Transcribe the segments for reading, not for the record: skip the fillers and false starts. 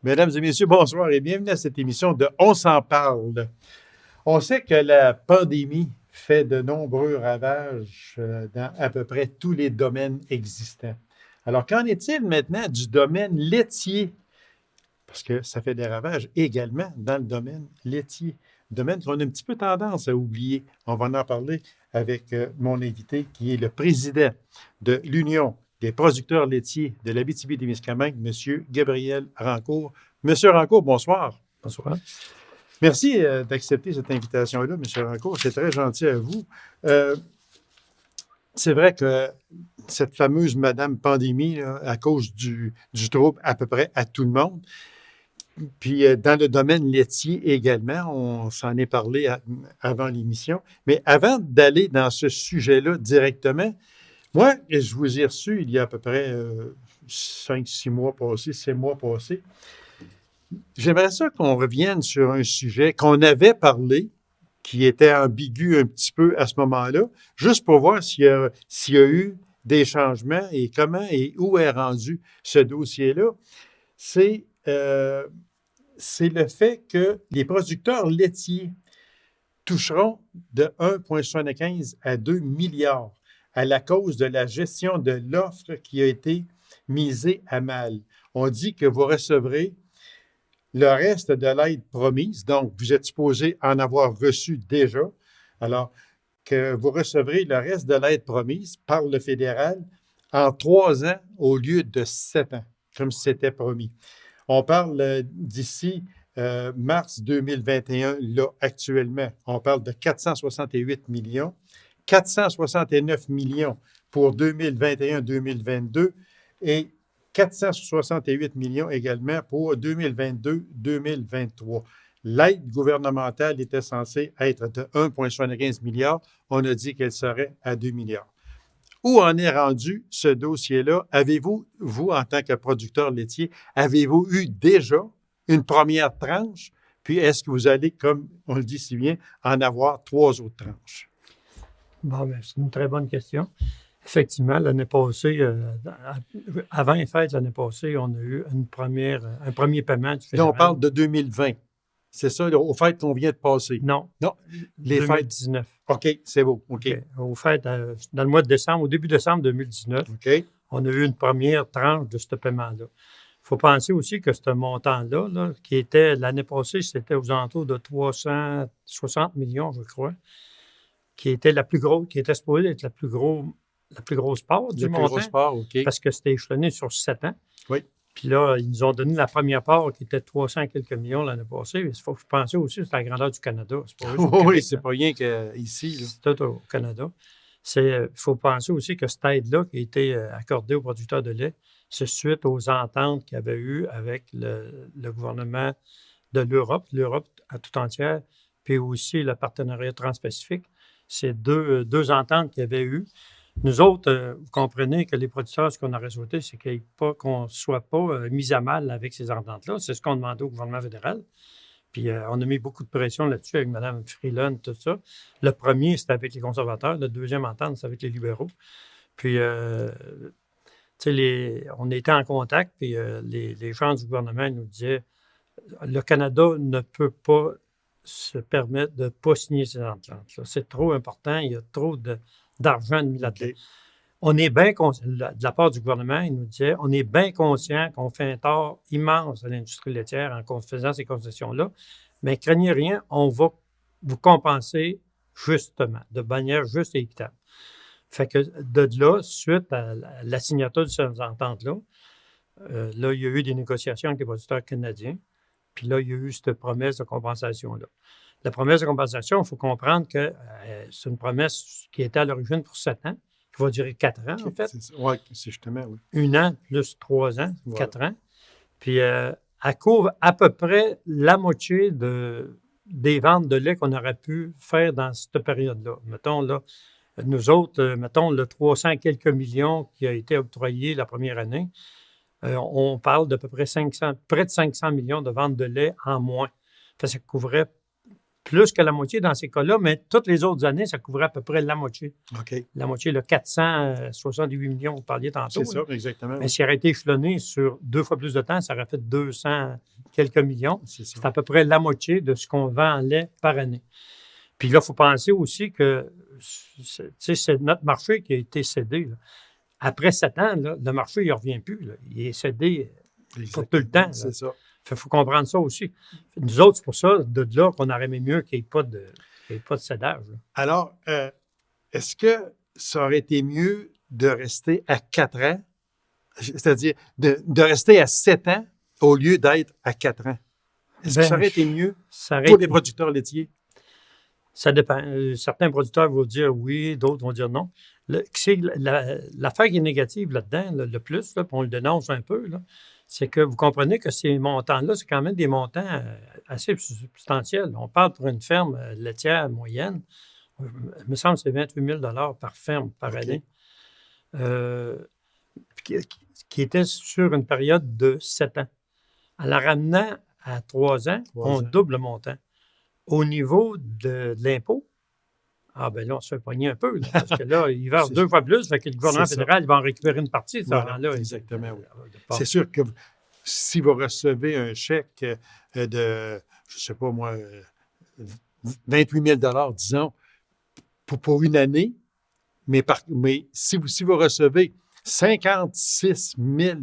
Mesdames et messieurs, bonsoir et bienvenue à cette émission de On s'en parle. On sait que la pandémie fait de nombreux ravages dans à peu près tous les domaines existants. Alors, qu'en est-il maintenant du domaine laitier? Parce que ça fait des ravages également dans le domaine laitier, domaine qu'on a un petit peu tendance à oublier. On va en parler avec mon invité qui est le président de l'Union des producteurs laitiers de l'Abitibi-Témiscamingue, M. Gabriel Rancourt. Monsieur Rancourt, bonsoir. Bonsoir. Merci d'accepter cette invitation-là, M. Rancourt. C'est très gentil à vous. Euh, c'est vrai que cette fameuse Madame Pandémie, là, à cause du trouble à peu près à tout le monde, puis dans le domaine laitier également, on s'en est parlé avant l'émission. Mais avant d'aller dans ce sujet-là directement, moi, je vous ai reçu il y a à peu près 5-6 mois passés, 6 mois passés. J'aimerais ça qu'on revienne sur un sujet qu'on avait parlé, qui était ambigu un petit peu à ce moment-là, juste pour voir s'il y a eu des changements et comment et où est rendu ce dossier-là. C'est c'est le fait que les producteurs laitiers toucheront de 1,75 à 2 milliards à la cause de la gestion de l'offre qui a été misée à mal. On dit que vous recevrez le reste de l'aide promise, donc vous êtes supposé en avoir reçu déjà, alors que vous recevrez le reste de l'aide promise par le fédéral en 3 ans au lieu de 7 ans, comme c'était promis. On parle d'ici mars 2021, là, actuellement. On parle de 468 millions, 469 millions pour 2021-2022 et 468 millions également pour 2022-2023. L'aide gouvernementale était censée être de 1,75 milliard. On a dit qu'elle serait à 2 milliards. Où en est rendu ce dossier-là? Avez-vous, vous, en tant que producteur laitier, avez-vous eu déjà une première tranche? Puis est-ce que vous allez, comme on le dit si bien, en avoir 3 autres tranches? Bon, ben, c'est une très bonne question. Effectivement, l'année passée, avant les fêtes l'année passée, on a eu un premier paiement du Là, on fédéral. parle de 2020. C'est ça, là, aux fêtes qu'on vient de passer. Non, Non, les fêtes. 2019. OK, c'est beau. OK. OK. Aux fêtes, dans le mois de décembre, au début décembre 2019, OK. on a eu une première tranche de ce paiement-là. Il faut penser aussi que ce montant-là, là, qui était l'année passée, c'était aux alentours de 360 millions, je crois, qui était la plus grosse, qui était supposée être la plus grosse part du Le plus montant, gros sport, OK. parce que c'était échelonné sur 7 ans. Oui. Puis là, ils nous ont donné la première part qui était 300 quelques millions l'année passée. Il faut penser aussi que c'est la grandeur du Canada. C'est pas juste au Oui, Québec, c'est là. pas rien qu'ici. C'est tout au Canada. Il faut penser aussi que cette aide-là qui a été accordée aux producteurs de lait, c'est suite aux ententes qu'il y avait eues avec le gouvernement de l'Europe à tout entière, puis aussi le partenariat transpacifique. C'est deux ententes qu'il y avait eues. Nous autres, vous comprenez que les producteurs, ce qu'on aurait souhaité, c'est qu'on ne soit pas mis à mal avec ces ententes-là. C'est ce qu'on demandait au gouvernement fédéral. Puis on a mis beaucoup de pression là-dessus avec Mme Freeland, tout ça. Le premier, c'était avec les conservateurs. Le deuxième entente, c'est avec les libéraux. Puis, tu sais, on était en contact, puis les gens du gouvernement nous disaient le Canada ne peut pas se permettre de ne pas signer ces ententes-là. C'est trop important. Il y a trop d'argent mis là-dedans. OK. On est bien conscient, de la part du gouvernement, il nous disait, on est bien conscient qu'on fait un tort immense à l'industrie laitière en faisant ces concessions-là, mais craignez rien, on va vous compenser justement, de manière juste et équitable. Fait que de là, suite à la signature de ces ententes-là, là, il y a eu des négociations avec les producteurs canadiens, puis là, il y a eu cette promesse de compensation-là. La promesse de compensation, il faut comprendre que c'est une promesse qui était à l'origine pour 7 ans, qui va durer 4 ans, en fait. Oui, c'est justement, oui. 1 an plus 3 ans, Voilà. 4 ans. Puis, elle couvre à peu près la moitié des ventes de lait qu'on aurait pu faire dans cette période-là. Mettons, là, nous autres, mettons, le 300 quelques millions qui a été octroyé la première année, on parle d'à peu près près de 500 millions de ventes de lait en moins. Ça couvrait plus que la moitié dans ces cas-là, mais toutes les autres années, ça couvrait à peu près la moitié. OK. La moitié, le 468 millions, vous parliez tantôt. C'est ça, exactement. Mais s'il aurait été échelonné sur 2 fois plus de temps, ça aurait fait 200 quelques millions. C'est ça. C'est à peu près la moitié de ce qu'on vend en lait par année. Puis là, il faut penser aussi que c'est notre marché qui a été cédé. Là. Après 7 ans, là, le marché, il ne revient plus. Là. Il est cédé pour tout le temps. Là. C'est ça. Il faut comprendre ça aussi. Nous autres, c'est pour ça, de là, qu'on aurait aimé mieux qu'il n'y ait pas de cédage. Là. Alors, est-ce que ça aurait été mieux de rester à 4 ans, c'est-à-dire de rester à 7 ans au lieu d'être à 4 ans? Est-ce que ça aurait été mieux pour les producteurs laitiers? Ça dépend. Certains producteurs vont dire oui, d'autres vont dire non. L'affaire qui est négative là-dedans, le plus, là, puis on le dénonce un peu, là, c'est que vous comprenez que ces montants-là, c'est quand même des montants assez substantiels. On parle pour une ferme laitière moyenne, il me semble que c'est 28 000 par ferme par année, qui était sur une période de 7 ans. En la ramenant à 3 ans, on double le montant. Au niveau de l'impôt, ben là, on se fait pogner un peu, là, parce que là, il verse 2 fois plus, fait que le gouvernement fédéral, il va en récupérer une partie de ce argent-là. Exactement, oui. C'est sûr que si vous recevez un chèque de, je ne sais pas moi, 28 000 disons, pour une année, mais si vous recevez 56 000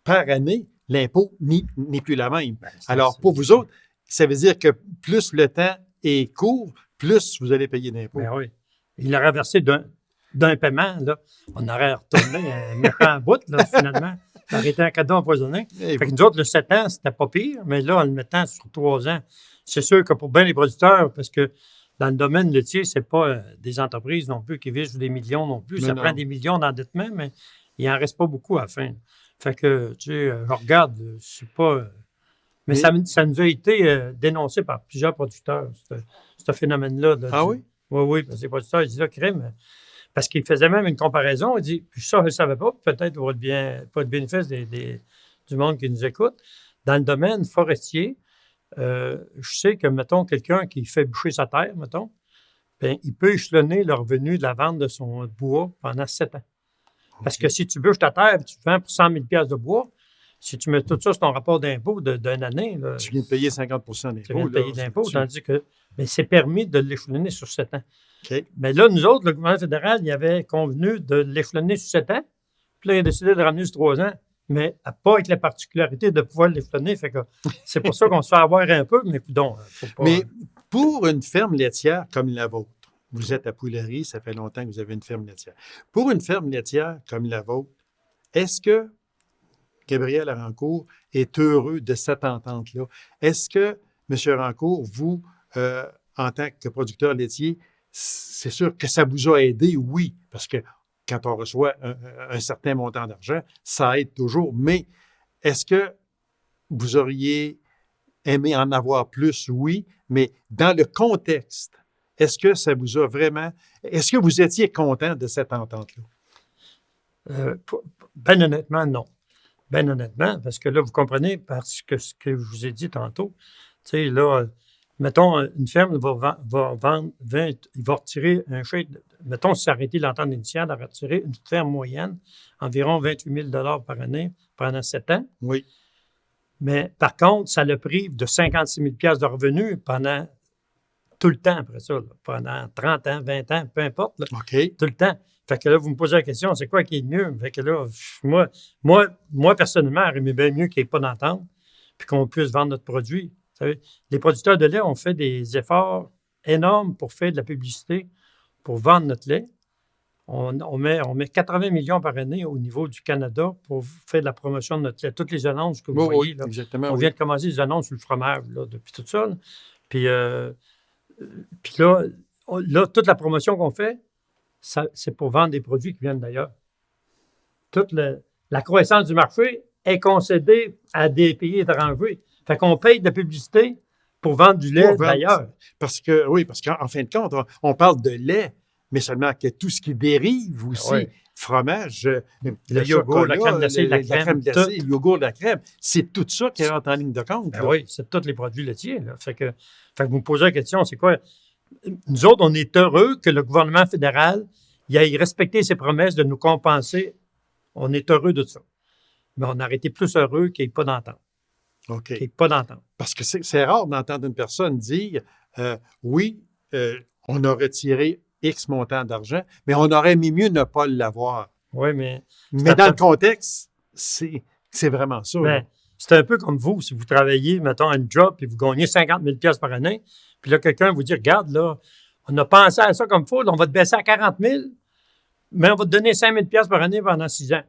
par année, l'impôt n'est plus la même. Alors, pour vous autres, ça veut dire que plus le temps est court, plus vous allez payer d'impôts. Ben oui. Il aurait versé d'un paiement, là. On aurait retourné un méchant bout, là, finalement. Ça aurait été un cadeau empoisonné. Fait que nous autres, le 7 ans, c'était pas pire, mais là, en le mettant sur 3 ans, c'est sûr que pour bien les producteurs, parce que dans le domaine laitier, c'est pas des entreprises non plus qui visent des millions non plus. Ça prend des millions d'endettement, mais il n'en reste pas beaucoup à la fin. Fait que, tu sais, je regarde, c'est pas... Mais ça nous a été dénoncé par plusieurs producteurs, ce phénomène-là. Ah oui? Oui, parce que les producteurs, ils disent là, crème. Parce qu'ils faisaient même une comparaison. Ils disent, puis ça, je ne savais pas, peut-être pour le bénéfice du monde qui nous écoute. Dans le domaine forestier, je sais que, mettons, quelqu'un qui fait boucher sa terre, mettons, bien, il peut échelonner le revenu de la vente de son bois pendant 7 ans. Okay. Parce que si tu bûches ta terre et tu vends pour 100 000 de bois, si tu mets tout ça sur ton rapport d'impôt d'une année... Là, tu viens de payer 50 d'impôt. Tu viens de payer d'impôt, tandis que c'est permis de l'échelonner sur 7 ans. Okay. Mais là, nous autres, le gouvernement fédéral, il avait convenu de l'échelonner sur 7 ans, puis là, il a décidé de ramener sur 3 ans, mais pas avec la particularité de pouvoir l'échelonner. Fait que c'est pour ça qu'on se fait avoir un peu, mais donc, faut pas... Mais pour une ferme laitière comme la vôtre, vous êtes à Pouillery, ça fait longtemps que vous avez une ferme laitière. Pour une ferme laitière comme la vôtre, est-ce que Gabriel Rancourt est heureux de cette entente-là? Est-ce que, M. Rancourt, vous, en tant que producteur laitier, c'est sûr que ça vous a aidé, oui, parce que quand on reçoit un certain montant d'argent, ça aide toujours, mais est-ce que vous auriez aimé en avoir plus? Oui, mais dans le contexte, est-ce que ça vous a vraiment... Est-ce que vous étiez content de cette entente-là? Ben honnêtement, non. Ben honnêtement, parce que là, vous comprenez, parce que ce que je vous ai dit tantôt, tu sais, là, mettons, une ferme va vendre, il va retirer un chèque, mettons, si ça arrêtait l'entente initiale, elle va retirer une ferme moyenne, environ 28 000 par année pendant 7 ans. Oui. Mais par contre, ça le prive de 56 000 de revenus pendant tout le temps après ça, là, pendant 30 ans, 20 ans, peu importe, là, OK. Tout le temps. Fait que là, vous me posez la question, c'est quoi qui est mieux? Fait que là, moi personnellement, j'aimerais bien mieux qu'il n'y ait pas d'entente puis qu'on puisse vendre notre produit. Vous savez, les producteurs de lait ont fait des efforts énormes pour faire de la publicité, pour vendre notre lait. On met 80 millions par année au niveau du Canada pour faire de la promotion de notre lait. Toutes les annonces que vous voyez, là, exactement, on vient de commencer les annonces sur le fromage là, depuis tout ça. Là. Puis là, toute la promotion qu'on fait, c'est pour vendre des produits qui viennent d'ailleurs. Toute la croissance du marché est concédée à des pays étrangers. Fait qu'on paye de la publicité pour vendre du lait d'ailleurs. Parce qu'en fin de compte, on parle de lait, mais seulement que tout ce qui dérive aussi. Oui. fromage, Le yogourt, la crème glacée, la crème, glacée, le yogourt, la crème. C'est tout ça qui rentre en ligne de compte. Ben oui, c'est tous les produits laitiers. Là. Fait que vous me posez la question, c'est quoi? Nous autres, on est heureux que le gouvernement fédéral il aille respecter ses promesses de nous compenser. On est heureux de ça. Mais on aurait été plus heureux qu'il n'y ait pas d'entente. OK. Qu'il n'y ait pas d'entente. Parce que c'est rare d'entendre une personne dire oui, on a retiré X montant d'argent, mais on aurait mis mieux ne pas l'avoir. Oui, mais. Mais dans le contexte, c'est vraiment ça. Ben, c'est un peu comme vous, si vous travaillez, mettons, à une job et vous gagnez 50 000 $ par année, puis là, quelqu'un vous dit regarde, là, on a pensé à ça comme il faut, là, on va te baisser à 40 000, mais on va te donner 5 000 $ par année pendant 6 ans.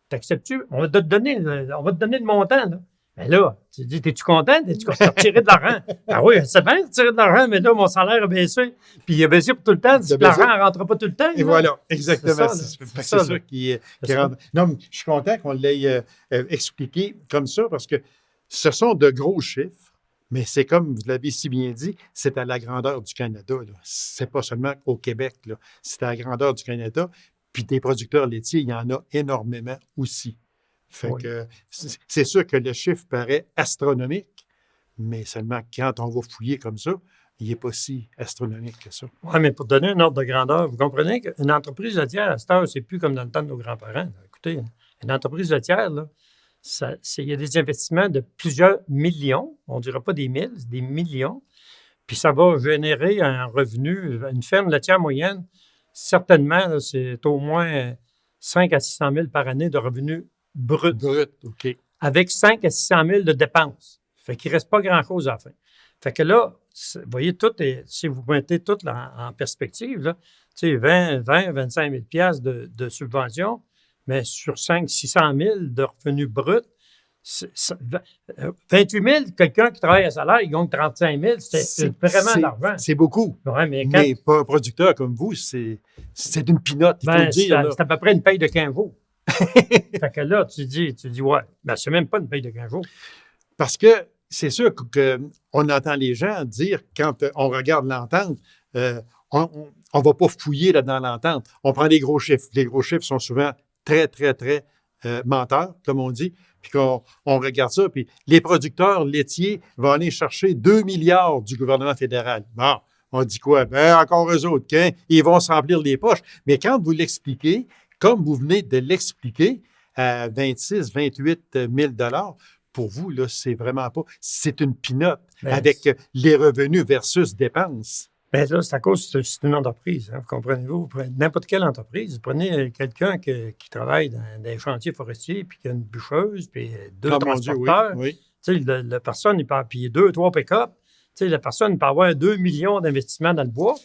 T'acceptes-tu? On va te donner le montant, là. Mais là, tu te dis, es-tu content? Tu vas retirer de l'argent? Ah oui, c'est bien de retirer de l'argent, mais là, mon salaire a baissé. Puis il a baissé pour tout le temps. L'argent ne rentre pas tout le temps. Et voilà, exactement. C'est ça qui rentre. Non, mais je suis content qu'on l'ait expliqué comme ça parce que ce sont de gros chiffres, mais c'est comme vous l'avez si bien dit, c'est à la grandeur du Canada. Ce n'est pas seulement au Québec. C'est à la grandeur du Canada. Puis des producteurs laitiers, il y en a énormément aussi. Fait que c'est sûr que le chiffre paraît astronomique, mais seulement quand on va fouiller comme ça, il n'est pas si astronomique que ça. Oui, mais pour donner un ordre de grandeur, vous comprenez qu'une entreprise laitière, à cette heure, c'est plus comme dans le temps de nos grands-parents. Écoutez, une entreprise laitière, là, il y a des investissements de plusieurs millions, on ne dira pas des mille, c'est des millions, puis ça va générer un revenu. Une ferme laitière moyenne, certainement, là, c'est au moins 5 à 600 000 par année de revenus brut, OK. avec 5 à 600 000 de dépenses. Fait qu'il ne reste pas grand-chose à la fin. Fait que là, vous voyez, si vous mettez tout là, en perspective, là, 25 000 $ de subvention, mais sur 5 600 000 de revenus bruts, 28 000, quelqu'un qui travaille à salaire, il gagne 35 000, c'est vraiment de l'argent. C'est beaucoup. Ouais, mais pour un producteur comme vous, c'est une pinotte, il faut le dire. C'est à peu près une paye de 15 jours. Fait que là, tu dis ouais, ben c'est même pas une paye de 15 jours. Parce que c'est sûr qu'on entend les gens dire, quand on regarde l'entente, on ne va pas fouiller là, dans l'entente. On prend les gros chiffres. Les gros chiffres sont souvent très, très, très menteurs, comme on dit. Puis qu'on regarde ça, puis les producteurs laitiers vont aller chercher 2 milliards du gouvernement fédéral. Bon, on dit quoi? Ben, encore eux autres, ils vont se remplir les poches. Mais quand vous l'expliquez, comme vous venez de l'expliquer, à 26, 28 000 $, pour vous, là, c'est vraiment pas... C'est une pinotte avec les revenus versus dépenses. Bien là, c'est à cause que c'est une entreprise. Hein, vous comprenez-vous? Vous prenez n'importe quelle entreprise. Vous prenez quelqu'un qui travaille dans des chantiers forestiers, puis qui a une bûcheuse, puis 2 transporteurs. Oui. Tu sais, la personne, il peut payer 2 ou 3 pick-up. Tu sais, la personne peut avoir 2 millions d'investissements dans le bois.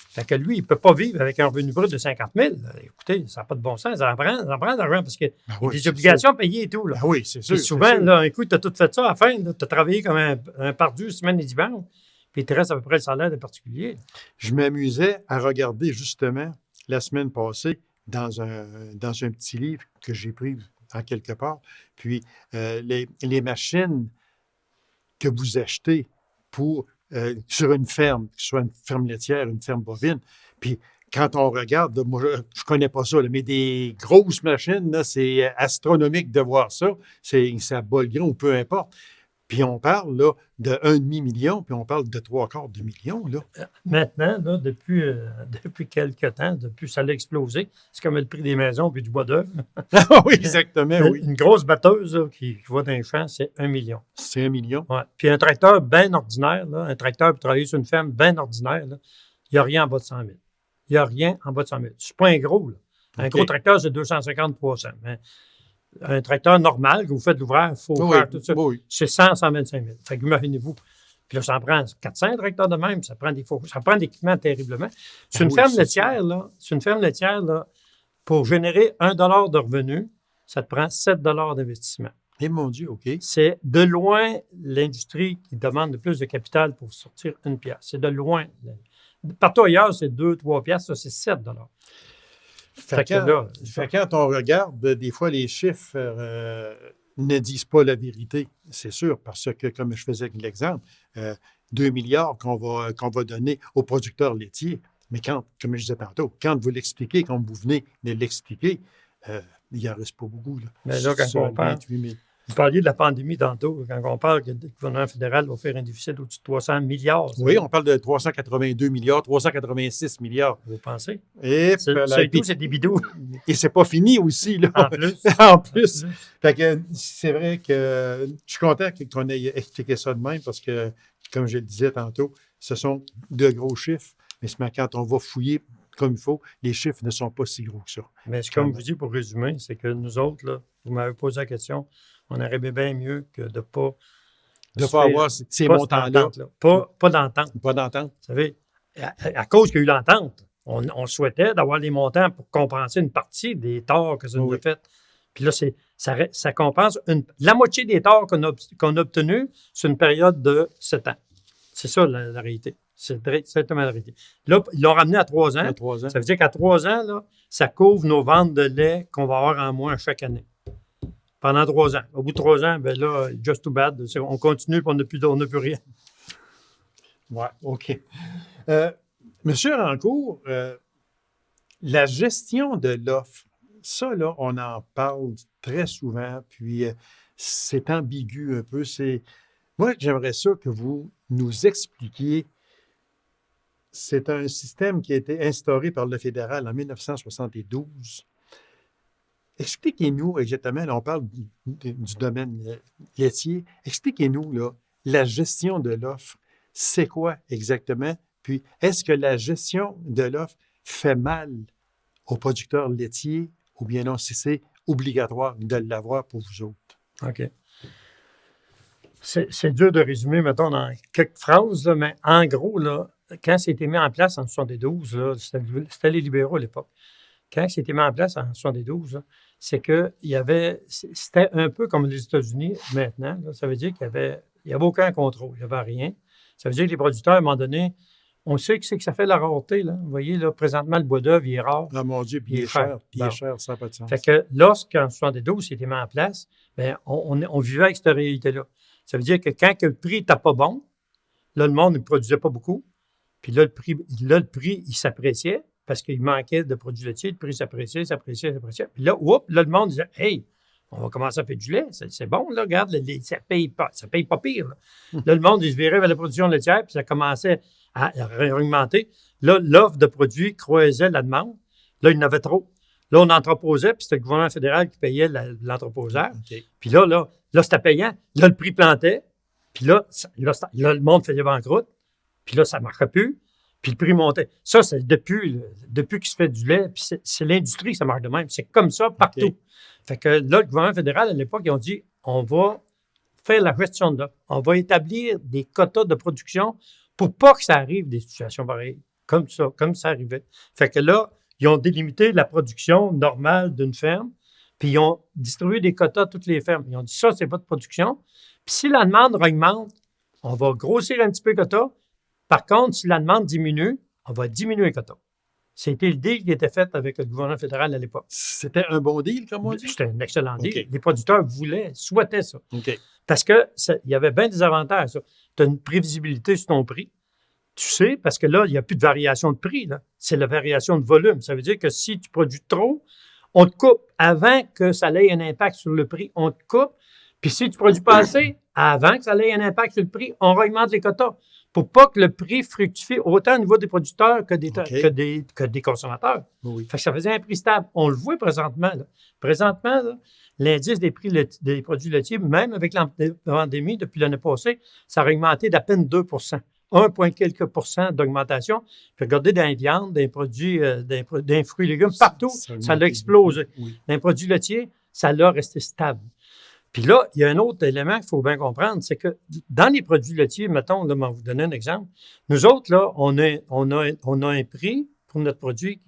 Fait que lui, il ne peut pas vivre avec un revenu brut de 50 000. Écoutez, ça n'a pas de bon sens. Ça en prend d'argent parce qu'il y a des obligations payées et tout. Là. Oui, c'est sûr. Puis souvent, là, un coup, tu as tout fait ça à la fin. Tu as travaillé comme un pardieu semaine et dimanche. Puis il te reste à peu près le salaire des particuliers. Je m'amusais à regarder justement la semaine passée dans un petit livre que j'ai pris en quelque part. Puis les machines que vous achetez sur une ferme, que ce soit une ferme laitière, une ferme bovine. Puis quand on regarde, moi, je ne connais pas ça, là, mais des grosses machines, là, c'est astronomique de voir ça. Ça bat le grand ou peu importe. Puis on parle là, de 1,5 million, puis on parle de 3/4 de million. Là. Maintenant, là, depuis quelques temps, depuis ça a explosé, c'est comme le prix des maisons puis du bois d'œuvre. Oui, exactement, oui. Une grosse batteuse là, qui va dans les champs, c'est 1 million. C'est 1 million. Ouais. Puis un tracteur bien ordinaire, là, un tracteur pour travailler sur une ferme bien ordinaire, il n'y a rien en bas de 100 000. Il n'y a rien en bas de 100 000. C'est pas un gros. Là. Un gros tracteur, c'est 250-300. Mais un tracteur normal, que vous faites l'ouvrage, il faut faire tout ça, c'est 100-125 000. Fait que imaginez-vous. Puis là, ça en prend 400 tracteurs de même, ça prend de l'équipement terriblement. C'est une ferme laitière, là, pour générer 1 $ de revenu, ça te prend 7 $ d'investissement. Eh mon Dieu, OK. C'est de loin l'industrie qui demande le plus de capital pour sortir une pièce. C'est de loin. Partout ailleurs, c'est 2-3 piastres, ça, c'est 7 $. Quand on regarde, des fois, les chiffres ne disent pas la vérité, c'est sûr, parce que, comme je faisais l'exemple, 2 milliards qu'on va donner aux producteurs laitiers, mais comme je disais tantôt, quand vous l'expliquez, comme vous venez de l'expliquer, il n'en reste pas beaucoup. Là. Mais là, quand on parle, 28 000. vous parliez de la pandémie tantôt, quand on parle que le gouvernement fédéral va faire un déficit au-dessus de 300 milliards. Oui, on parle de 382 milliards, 386 milliards. Vous pensez? Et C'est des bidous. Et c'est pas fini aussi, là. En plus. En plus. Fait que c'est vrai que je suis content qu'on ait expliqué ça de même parce que, comme je le disais tantôt, ce sont de gros chiffres, mais quand on va fouiller comme il faut, les chiffres ne sont pas si gros que ça. Mais comme je vous dis, pour résumer, c'est que nous autres, là, vous m'avez posé la question, on aurait bien mieux que de ne pas... De ne pas avoir ces montants-là. Pas d'entente. Pas d'entente. Vous savez, à cause qu'il y a eu l'entente, on souhaitait d'avoir les montants pour compenser une partie des torts que ça nous a fait. Puis là, ça compense la moitié des torts qu'on a obtenus sur une période de 7 ans. C'est ça la réalité. C'est exactement la réalité. Là, ils l'ont ramené à 3 ans. Ça veut dire qu'à 3 ans, là, ça couvre nos ventes de lait qu'on va avoir en moins chaque année. Pendant 3 ans. Au bout de 3 ans, ben là, just too bad. On continue et on n'a plus rien. Oui, OK. Monsieur Rancourt, la gestion de l'offre, ça, là, on en parle très souvent, puis c'est ambigu un peu. Moi, j'aimerais ça que vous nous expliquiez. C'est un système qui a été instauré par le fédéral en 1972. Expliquez-nous exactement, là, on parle du domaine laitier. Expliquez-nous, là, la gestion de l'offre, c'est quoi exactement? Puis, est-ce que la gestion de l'offre fait mal aux producteurs laitiers ou bien non, si c'est obligatoire de l'avoir pour vous autres? OK. C'est dur de résumer, mettons, dans quelques phrases, là, mais en gros, là, quand c'était mis en place en 1972, là, c'était les libéraux à l'époque. Quand c'était mis en place en 1972, là, c'est que c'était un peu comme les États-Unis maintenant. Là, ça veut dire qu'il n'y avait aucun contrôle, il n'y avait rien. Ça veut dire que les producteurs, à un moment donné, on sait que ça fait la rareté. Là. Vous voyez, là, présentement, le bois d'œuvre, il est rare. Ah, mon Dieu, puis il est cher. Il est cher, ça n'a pas de sens. Fait que lorsqu'en 1972, c'était mis en place, bien, on vivait avec cette réalité-là. Ça veut dire que quand le prix n'était pas bon, là, le monde ne produisait pas beaucoup. Puis là, le prix, il s'appréciait parce qu'il manquait de produits laitiers. Le prix s'appréciait. Puis là, le monde disait « Hey, on va commencer à faire du lait. C'est bon, là, regarde, ça paye pas pire. » Là, le monde, il se virait vers la production laitière, puis ça commençait à augmenter. Là, l'offre de produits croisait la demande. Là, il y en avait trop. Là, on entreposait, puis c'était le gouvernement fédéral qui payait l'entreposeur. Okay. Puis là, c'était payant. Là, le prix plantait. Puis là, le monde faisait banqueroute. Puis là, ça ne marchait plus. Puis le prix montait. Ça, c'est depuis qu'il se fait du lait. Puis c'est l'industrie que ça marche de même. C'est comme ça partout. Okay. Fait que là, le gouvernement fédéral, à l'époque, ils ont dit, on va faire la gestion de l'offre. On va établir des quotas de production pour pas que ça arrive des situations pareilles. Comme ça arrivait. Fait que là, ils ont délimité la production normale d'une ferme, puis ils ont distribué des quotas à toutes les fermes. Ils ont dit, ça, c'est votre production. Puis si la demande augmente, on va grossir un petit peu le quota. Par contre, si la demande diminue, on va diminuer le quota. C'était le deal qui était fait avec le gouvernement fédéral à l'époque. C'était un bon deal, comme on dit? C'était un excellent deal. Okay. Les producteurs souhaitaient ça. Okay. Parce qu'il y avait bien des avantages. Tu as une prévisibilité sur ton prix. Tu sais, parce que là, il n'y a plus de variation de prix. C'est la variation de volume. Ça veut dire que si tu produis trop, on te coupe. Avant que ça ait un impact sur le prix, on te coupe. Puis si tu produis pas assez, avant que ça ait un impact sur le prix, on augmente les quotas. Pour pas que le prix fructifie autant au niveau des producteurs que des consommateurs. Oui. Fait que ça faisait un prix stable. On le voit présentement. Présentement, là, l'indice des prix des produits laitiers, même avec la pandémie depuis l'année passée, ça a augmenté d'à peine 2 1 point quelques % d'augmentation. Puis regardez dans les viandes, dans les produits, dans les fruits et légumes, partout, ça a explosé. Oui. Dans les produits laitiers, ça a resté stable. Puis là, il y a un autre élément qu'il faut bien comprendre, c'est que dans les produits laitiers, mettons, là, je vais vous donner un exemple. Nous autres, là, on a un prix pour notre produit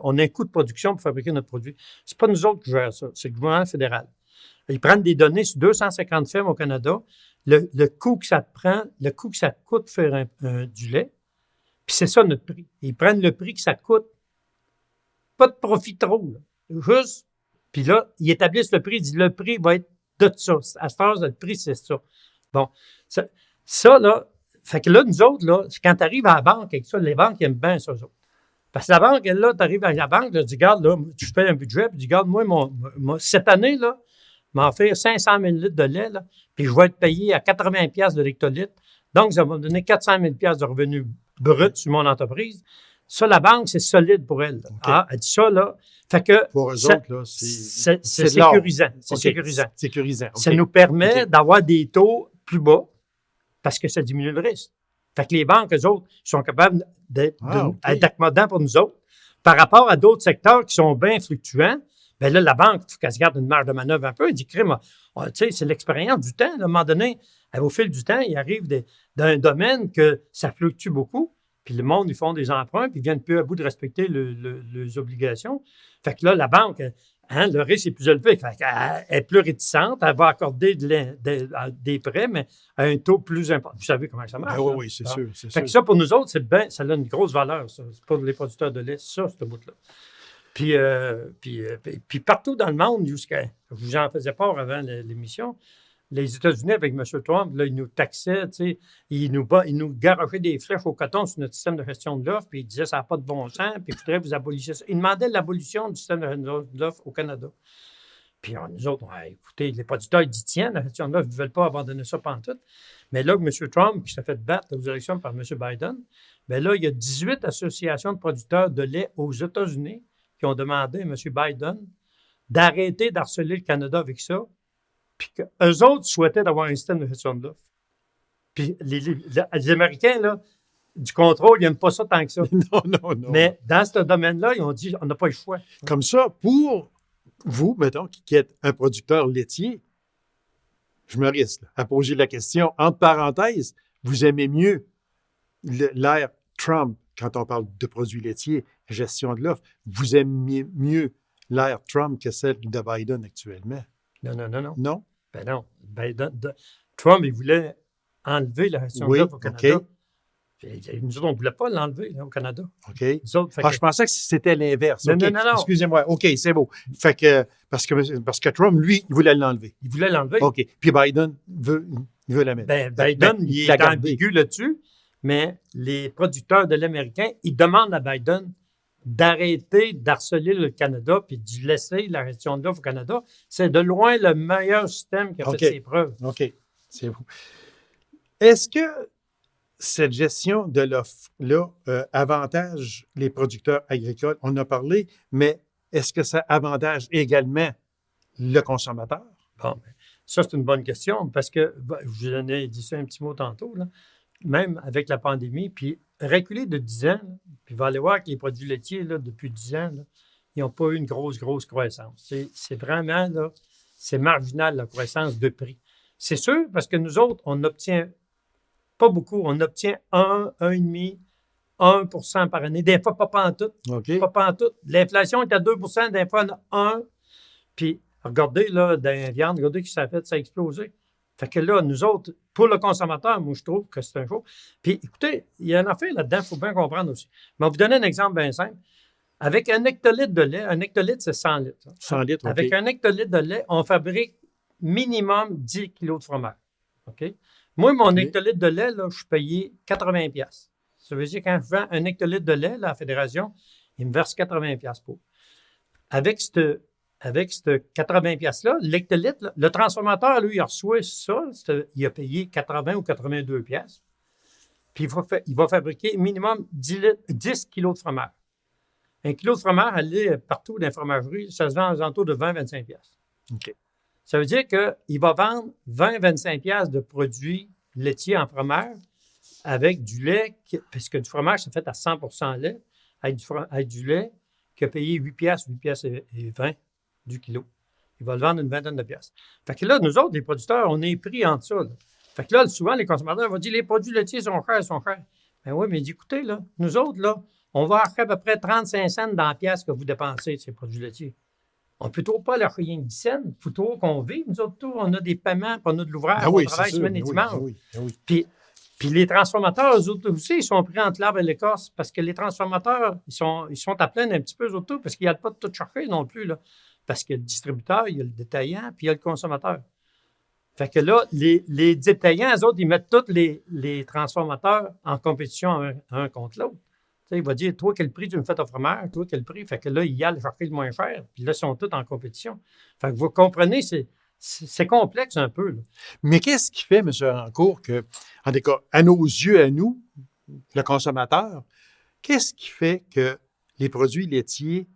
on a un coût de production pour fabriquer notre produit. C'est pas nous autres qui gèrent ça, c'est le gouvernement fédéral. Ils prennent des données sur 250 fermes au Canada, le coût que ça coûte faire du lait, puis c'est ça notre prix. Ils prennent le prix que ça coûte, pas de profit trop, là. Juste, puis là, ils établissent le prix, ils disent le prix va être de ça. À ce stade, le prix, c'est ça. Bon, ça là, fait que là, nous autres, là, quand tu arrives à la banque avec ça, les banques aiment bien ça, eux autres. Parce que la banque, elle, là, tu arrives à la banque, tu dis, regarde, là, tu fais un budget, puis tu dis, regarde, moi, cette année, là, je m'en fais 500 000 litres de lait, là, puis je vais être payé à 80 piastres de l'hectolitre. Donc, ça va me donner 400 000 piastres de revenus bruts sur mon entreprise. Ça, la banque, c'est solide pour elle. OK. Ah, elle dit ça, là. Fait que Pour eux ça- autres, là, c'est de l'or. sécurisant. C'est OK, sécurisant. Sécurisant. OK. Ça nous permet OK. d'avoir des taux plus bas parce que ça diminue le risque. Fait que les banques, eux autres, sont capables d'être OK. accommodants pour nous autres. Par rapport à d'autres secteurs qui sont bien fluctuants, bien là, la banque, il faut qu'elle se garde une marge de manœuvre un peu. Elle dit, crime, tu sais, c'est l'expérience du temps. Là, à un moment donné, au fil du temps, il arrive d'un domaine que ça fluctue beaucoup. Puis le monde, ils font des emprunts, puis ils viennent plus à bout de respecter les obligations. Fait que là, la banque, le risque est plus élevé. Fait qu'elle est plus réticente. Elle va accorder des prêts, mais à un taux plus important. Vous savez comment ça marche. Ben oui, là. oui, c'est Bon. sûr. C'est Fait que sûr. ça, pour nous autres, ça a une grosse valeur, ça. C'est pour les producteurs de lait, ça, ce bout-là. Puis partout dans le monde, je vous en faisais part avant l'émission, les États-Unis, avec M. Trump, là, ils nous taxaient, tu sais, ils nous garochaient des flèches au coton sur notre système de gestion de l'offre, puis ils disaient ça n'a pas de bon sens, puis il faudrait que vous abolissiez ça. Ils demandaient l'abolition du système de l'offre au Canada. Puis nous autres, écoutez, les producteurs, ils y tiennent, la gestion de l'offre, ils ne veulent pas abandonner ça pantoute. Mais là, M. Trump, qui s'est fait battre aux élections par M. Biden, bien là, il y a 18 associations de producteurs de lait aux États-Unis qui ont demandé à M. Biden d'arrêter d'harceler le Canada avec ça, puis qu'eux autres souhaitaient d'avoir un système de gestion de l'offre. Puis les Américains, là, du contrôle, ils n'aiment pas ça tant que ça. Non. Mais dans ce domaine-là, ils ont dit, on n'a pas le choix. Comme ça, pour vous, mettons, qui êtes un producteur laitier, je me risque à poser la question, entre parenthèses, vous aimez mieux l'ère Trump quand on parle de produits laitiers, gestion de l'offre, vous aimez mieux l'ère Trump que celle de Biden actuellement? Non. Non? Ben non. Trump, il voulait enlever la gestion de l'offre au Canada. OK. Puis, nous autres, on ne voulait pas l'enlever là, au Canada. OK. Nous autres, Je pensais que c'était l'inverse. Non, OK. non. Excusez-moi. OK, c'est beau. Fait que, parce que Trump, lui, il voulait l'enlever. Il voulait l'enlever. OK. Puis Biden veut la mettre. Biden, il l'a est gardé. ambigu là-dessus, mais les producteurs de lait américain, ils demandent à Biden d'arrêter d'harceler le Canada puis de laisser la gestion de l'offre au Canada. C'est de loin le meilleur système qui a OK. fait ses preuves. OK. C'est beau. Est-ce que cette gestion de l'offre-là avantage les producteurs agricoles? On en a parlé, mais est-ce que ça avantage également le consommateur? Bon, ça, c'est une bonne question parce que, je vous en ai dit ça un petit mot tantôt, là, même avec la pandémie, puis reculer de 10 ans, là, puis vous allez voir que les produits laitiers, là, depuis 10 ans, là, ils n'ont pas eu une grosse croissance. C'est vraiment, là, c'est marginal, la croissance de prix. C'est sûr, parce que nous autres, on obtient pas beaucoup, on obtient 1,5%, 1% par année, des fois pas pantoute. OK. Pas pantoute. L'inflation est à 2%, des fois on a 1%. Puis regardez, là, dans la viande, regardez que ça a fait, ça a explosé. Fait que là, nous autres, pour le consommateur, moi, je trouve que c'est un jour. Puis écoutez, il y a une affaire là-dedans, il faut bien comprendre aussi. Mais on va vous donner un exemple bien simple. Avec un hectolitre de lait, un hectolitre, c'est 100 litres. 100 litres, OK. Avec un hectolitre de lait, on fabrique minimum 10 kilos de fromage. OK? Moi, mon hectolitre de lait, là, je suis payé 80 piastres. Ça veut dire que quand je vends un hectolitre de lait, là, à la Fédération, il me verse 80 piastres pour. Avec ce 80 piastres-là, l'hectolitre, là, le transformateur, lui, il reçoit ça, il a payé 80 ou 82 piastres. Puis il va fabriquer minimum 10 kilos de fromage. Un kilo de fromage, aller partout dans les fromageries, ça se vend aux alentours de 20-25 piastres. OK. Ça veut dire qu'il va vendre 20-25 piastres de produits laitiers en fromage avec du lait, parce que du fromage, c'est fait à 100% lait, avec du lait qui a payé 8 piastres et 20 du kilo. Il va le vendre une vingtaine de piastres. Fait que là, nous autres, les producteurs, on est pris en ça. Là. Fait que là, souvent, les consommateurs vont dire les produits laitiers sont chers. Ben oui, mais écoutez, là, nous autres, là, on va acheter à peu près 35 cents dans la pièce que vous dépensez de ces produits laitiers. On ne peut trop pas leur rien de 10 cents. Il faut trop qu'on vive. Nous autres, on a des paiements, puis on a de l'ouvrage, on travaille semaine et dimanche. Puis les transformateurs, eux autres aussi, ils sont pris entre l'arbre et l'écorce parce que les transformateurs, ils sont à plaindre un petit peu, eux autres, parce qu'il n'y a pas de tout chercher non plus. Là. Parce qu'il y a le distributeur, il y a le détaillant, puis il y a le consommateur. Fait que là, les détaillants, eux autres, ils mettent tous les transformateurs en compétition un contre l'autre. sais, il va dire, toi, quel prix tu me fais ton fromage? Toi, quel prix? Fait que là, il y a le chercher le moins cher. Puis là, ils sont tous en compétition. Fait que vous comprenez, c'est complexe un peu, là. Mais qu'est-ce qui fait, M. Rancourt, que, en tout cas, à nos yeux, à nous, le consommateur, qu'est-ce qui fait que les produits laitiers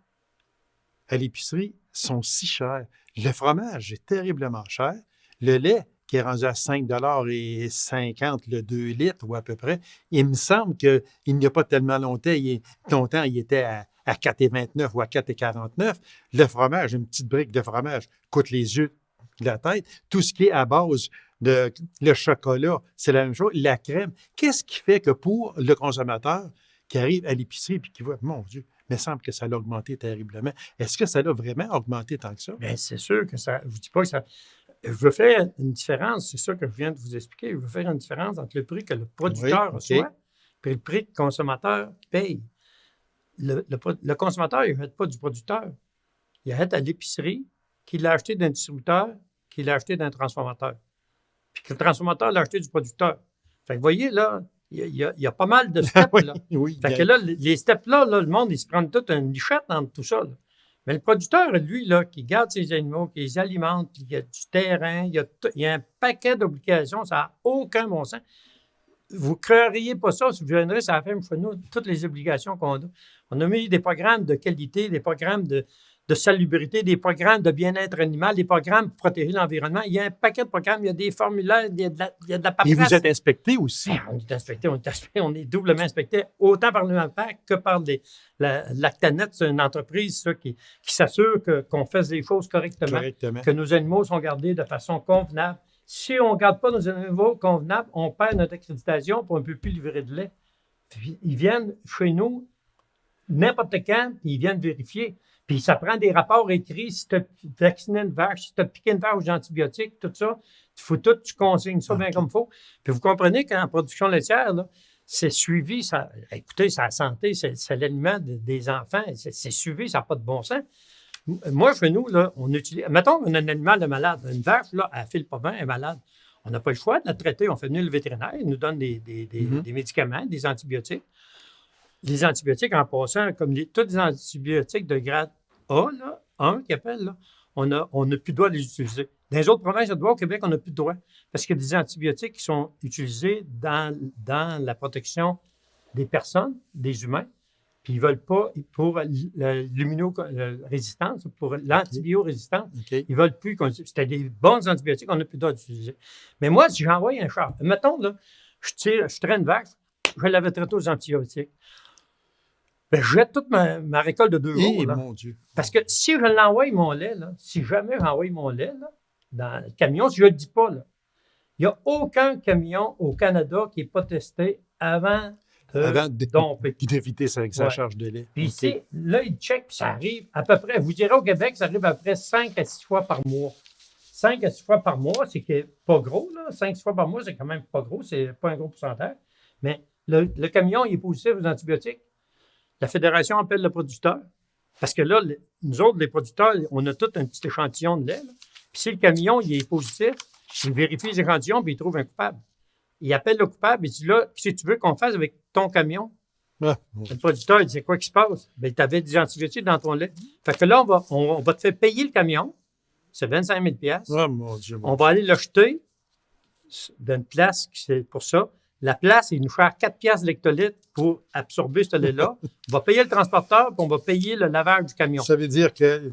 à l'épicerie sont si chers? Le fromage est terriblement cher. Le lait, qui est rendu à 5,50 $ le 2 litres ou à peu près, il me semble qu'il n'y a pas tellement longtemps, il était à 4,29 ou à 4,49. Le fromage, une petite brique de fromage, coûte les yeux de la tête. Tout ce qui est à base de le chocolat, c'est la même chose. La crème. Qu'est-ce qui fait que pour le consommateur qui arrive à l'épicerie et qui voit, mon Dieu, il me semble que ça a augmenté terriblement. Est-ce que ça a vraiment augmenté tant que ça? Bien, c'est sûr que ça. Je ne dis pas que ça. Je veux faire une différence, c'est ça que je viens de vous expliquer. Je veux faire une différence entre le prix que le producteur reçoit et le prix que le consommateur paye. Le consommateur, il n'achète pas du producteur. Il achète à l'épicerie, qu'il l'a acheté d'un distributeur, qu'il l'a acheté d'un transformateur. Puis que le transformateur l'a acheté du producteur. Fait que vous voyez, là, il y a pas mal de steps, là. Oui, fait que là, les steps-là, là, le monde, ils se prennent toute une lichette entre tout ça, là. Mais le producteur, lui, là, qui garde ses animaux, qui les alimente, puis il y a du terrain, il y a un paquet d'obligations, ça n'a aucun bon sens. Vous ne créeriez pas ça si vous viendrez sur la ferme chez nous, toutes les obligations qu'on a. On a mis des programmes de qualité, des programmes de salubrité, des programmes de bien-être animal, des programmes pour protéger l'environnement. Il y a un paquet de programmes, il y a des formulaires, il y a de la paperasse. Et vous êtes inspecté aussi. On est inspecté, on est doublement inspecté, autant par l'UNPAC que par Lactanet. C'est une entreprise ça, qui s'assure qu'on fasse les choses correctement, que nos animaux sont gardés de façon convenable. Si on ne garde pas nos animaux convenables, on perd notre accréditation pour on ne peut plus livrer de lait. Puis, ils viennent chez nous n'importe quand, puis ils viennent vérifier. Puis ça prend des rapports écrits, si tu as vacciné une vache, si tu as piqué une vache aux antibiotiques, tout ça, il faut tout, tu consignes ça bien comme il faut. Puis vous comprenez qu'en production laitière, là, c'est suivi, ça, écoutez, c'est la santé, c'est l'aliment des enfants, c'est suivi, ça n'a pas de bon sens. Moi, chez nous, là, on utilise, mettons on a un animal de malade, une vache, là, elle ne file pas bien, elle est malade. On n'a pas le choix de la traiter, on fait venir le vétérinaire, il nous donne des médicaments, des antibiotiques. Les antibiotiques, en passant, comme tous les antibiotiques de grade A, là, 1 qu'ils appellent, là, on n'a plus le droit de les utiliser. Dans les autres provinces de droit au Québec, on n'a plus de droit. Parce qu'il y a des antibiotiques qui sont utilisés dans la protection des personnes, des humains, puis ils ne veulent pas, pour l'immunorésistance, pour l'antibiorésistance, ils ne veulent plus qu'on utilise. C'était des bons antibiotiques, on n'a plus le droit d'utiliser. Mais moi, si j'envoie un char, mettons, là, je traîne une vache, je l'avais traité aux antibiotiques. Ben, je jette toute ma récolte de 2 jours. Là. Mon Dieu. Parce que si je l'envoie mon lait, là, si jamais j'envoie mon lait là, dans le camion, si je ne le dis pas, il n'y a aucun camion au Canada qui n'est pas testé avant d'éviter sa charge de lait. Puis ici, là, il check, puis ça arrive à peu près, vous direz au Québec, ça arrive à peu près 5 à 6 fois par mois. 5 à 6 fois par mois, c'est pas gros, là. 5-6 fois par mois, c'est quand même pas gros, c'est pas un gros pourcentage. Mais le camion, il est positif aux antibiotiques. La Fédération appelle le producteur. Parce que là, nous autres, les producteurs, on a tout un petit échantillon de lait. Là. Puis si le camion, il est positif, il vérifie les échantillons, puis il trouve un coupable. Il appelle le coupable, il dit là, qu'est-ce que tu veux qu'on fasse avec ton camion? Le producteur, il dit c'est quoi qui se passe? Bien, tu avais des antibiotiques dans ton lait. Fait que là, on va te faire payer le camion. C'est 25 000 $. Mon Dieu, on va aller le jeter d'une place qui c'est pour ça. La place, il nous fait 4 $ l'hectolitre pour absorber ce lait-là. On va payer le transporteur, puis on va payer le lavage du camion. Ça veut dire que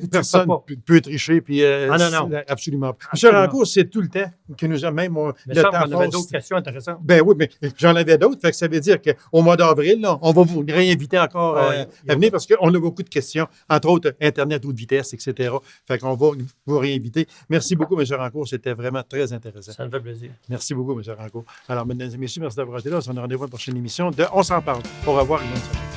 personne ne peut tricher, puis non. Absolument pas. M. Rancourt, c'est tout le temps que nous avons même le temps qu'on avait d'autres questions intéressantes. Ben oui, mais j'en avais d'autres. Fait que ça veut dire qu'au mois d'avril, là, on va vous réinviter encore à venir parce qu'on a beaucoup de questions, entre autres Internet haute vitesse, etc. Fait qu'on va vous réinviter. Merci beaucoup, M. Rancourt. C'était vraiment très intéressant. Ça me fait plaisir. Merci beaucoup, M. Rancourt. Alors, mesdames et messieurs, merci d'avoir été là. On se donne rendez-vous à la prochaine émission de On s'en parle. Au revoir et bonne soirée.